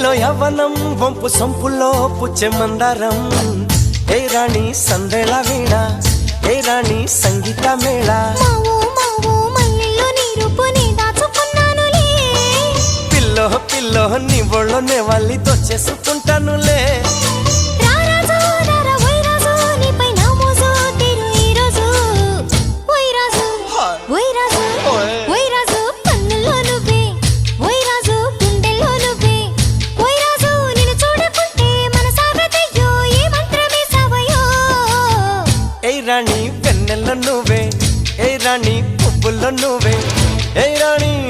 ఏలో యవ్వనం వంపు సొంపుల్లో పుచ్చే మందారం ఏ రాణి సందేళ వీణ ఏ రాణి సంగీత మేళ పిల్లో పిల్లో నీ ఒళ్ళోనే వాళ్ళి దొచ్చేసు